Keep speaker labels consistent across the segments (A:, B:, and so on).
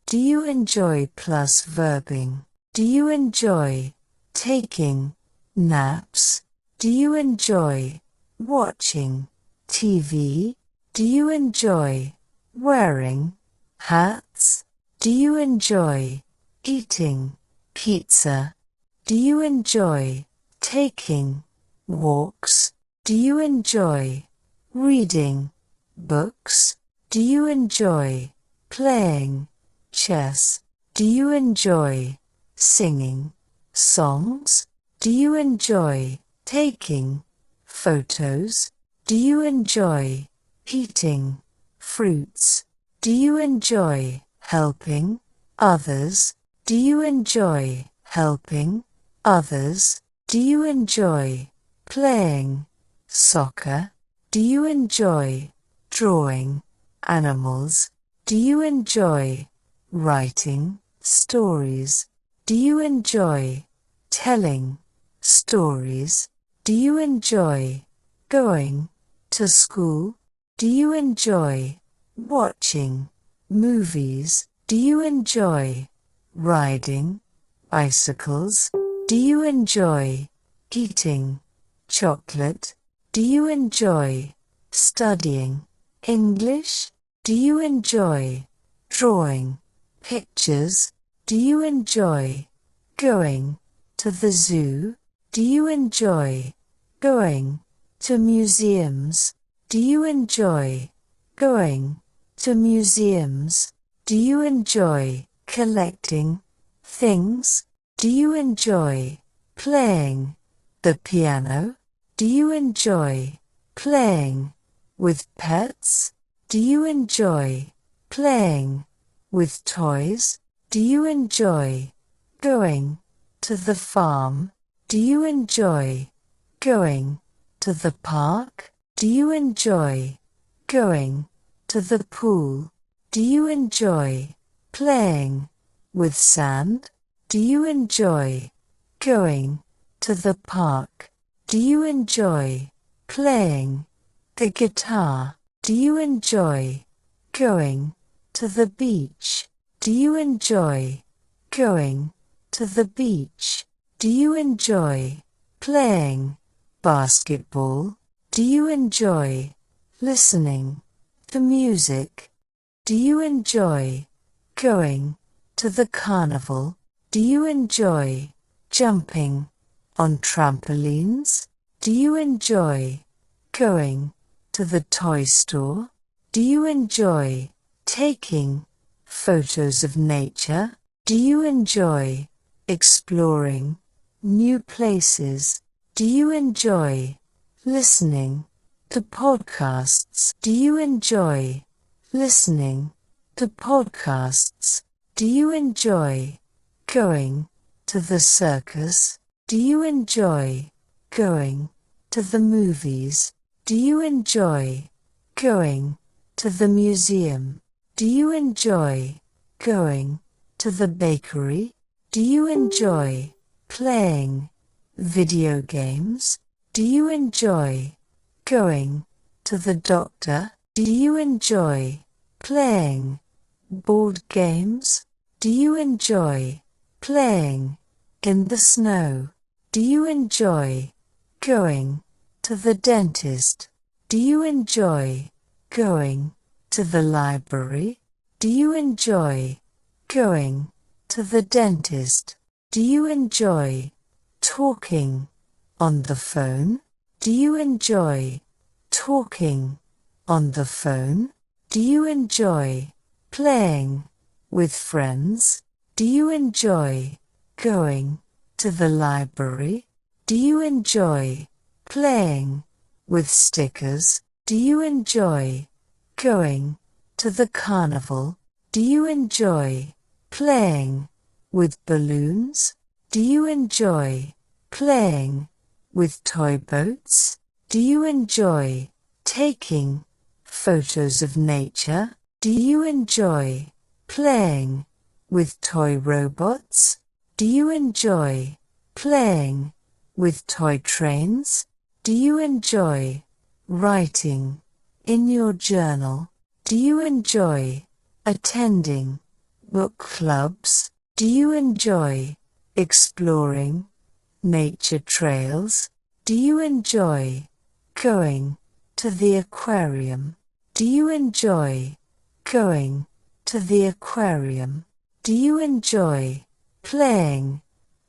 A: Do you enjoy plus verbing? Do you enjoy taking naps? Do you enjoy watching TV? Do you enjoy wearing hats? Do you enjoy eating pizza? Do you enjoy taking walks? Do you enjoy reading books? Do you enjoy playing chess? Do you enjoy singing songs? Do you enjoy taking photos? Do you enjoy eating fruits? Do you enjoy helping others? Do you enjoy helping others? Do you enjoy playing soccer? Do you enjoy drawing animals? Do you enjoy writing stories? Do you enjoy telling stories? Do you enjoy going to school? Do you enjoy watching movies? Do you enjoy riding bicycles? Do you enjoy eating chocolate? Do you enjoy studying English? Do you enjoy drawing pictures? Do you enjoy going to the zoo? Do you enjoy going to museums? Do you enjoy going to museums? Do you enjoy collecting things? Do you enjoy playing the piano? Do you enjoy playing with pets? Do you enjoy playing with toys? Do you enjoy going to the farm? Do you enjoy going to the park? Do you enjoy going to the pool? Do you enjoy playing with sand? Do you enjoy going to the park? Do you enjoy playing the guitar? Do you enjoy going to the beach? Do you enjoy going to the beach? Do you enjoy playing basketball? Do you enjoy listening to music? Do you enjoy going to the carnival? Do you enjoy jumping on trampolines? Do you enjoy going to the toy store? Do you enjoy taking photos of nature? Do you enjoy exploring new places? Do you enjoy listening to podcasts? Do you enjoy listening to podcasts? Do you enjoy going to the circus? Do you enjoy going to the movies? Do you enjoy going to the museum? Do you enjoy going to the bakery? Do you enjoy playing video games? Do you enjoy going to the doctor? Do you enjoy playing board games? Do you enjoy playing in the snow? Do you enjoy going to the dentist? Do you enjoy going to the library? Do you enjoy going to the dentist? Do you enjoy talking on the phone? Do you enjoy talking on the phone? Do you enjoy playing with friends? Do you enjoy going to the library? Do you enjoy playing with stickers? Do you enjoy going to the carnival? Do you enjoy playing with balloons? Do you enjoy playing with toy boats? Do you enjoy taking photos of nature? Do you enjoy playing with toy robots? Do you enjoy playing with toy trains? Do you enjoy writing in your journal? Do you enjoy attending book clubs? Do you enjoy exploring nature trails? Do you enjoy going to the aquarium? Do you enjoy going to the aquarium? Do you enjoy playing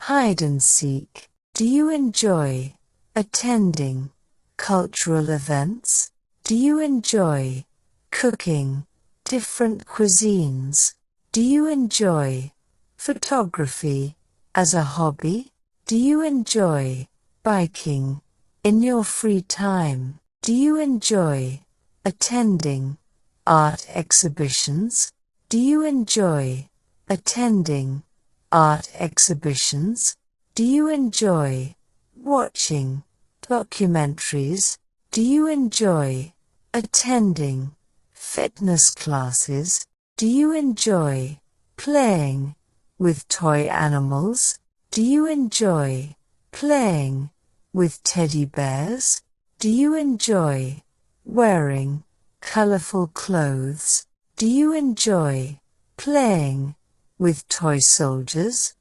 A: hide and seek? Do you enjoy attending cultural events? Do you enjoy cooking different cuisines? Do you enjoy photography as a hobby? Do you enjoy biking in your free time? Do you enjoy attending art exhibitions? Do you enjoy attending art exhibitions? Do you enjoy watching documentaries? Do you enjoy attending fitness classes? Do you enjoy playing with toy animals? Do you enjoy playing with teddy bears? Do you enjoy wearing colorful clothes? Do you enjoy playing with toy soldiers?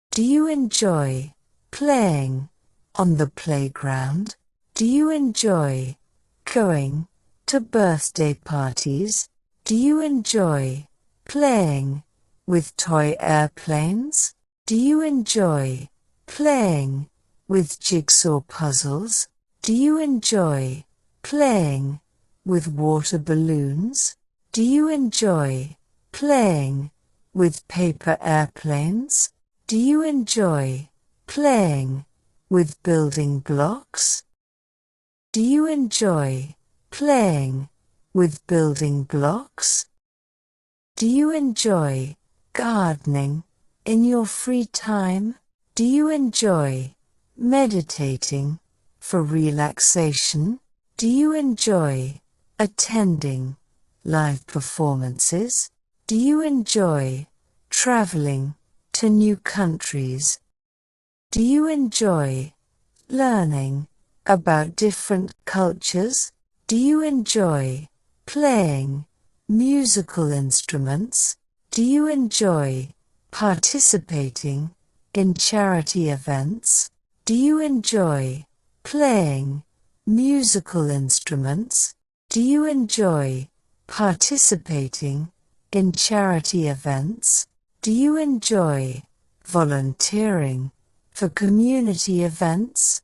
A: Do you enjoy playing on the playground? Do you enjoy going to birthday parties? Do you enjoy playing with toy airplanes? Do you enjoy playing with jigsaw puzzles? Do you enjoy playing with water balloons? Do you enjoy playing with paper airplanes? Do you enjoy playing with building blocks? Do you enjoy playing with building blocks? Do you enjoy gardening in your free time? Do you enjoy meditating for relaxation? Do you enjoy attending live performances? Do you enjoy traveling to new countries? Do you enjoy learning about different cultures? Do you enjoy playing musical instruments? Do you enjoy participating in charity events? Do you enjoy playing musical instruments? Do you enjoy participating in charity events? Do you enjoy volunteering for community events?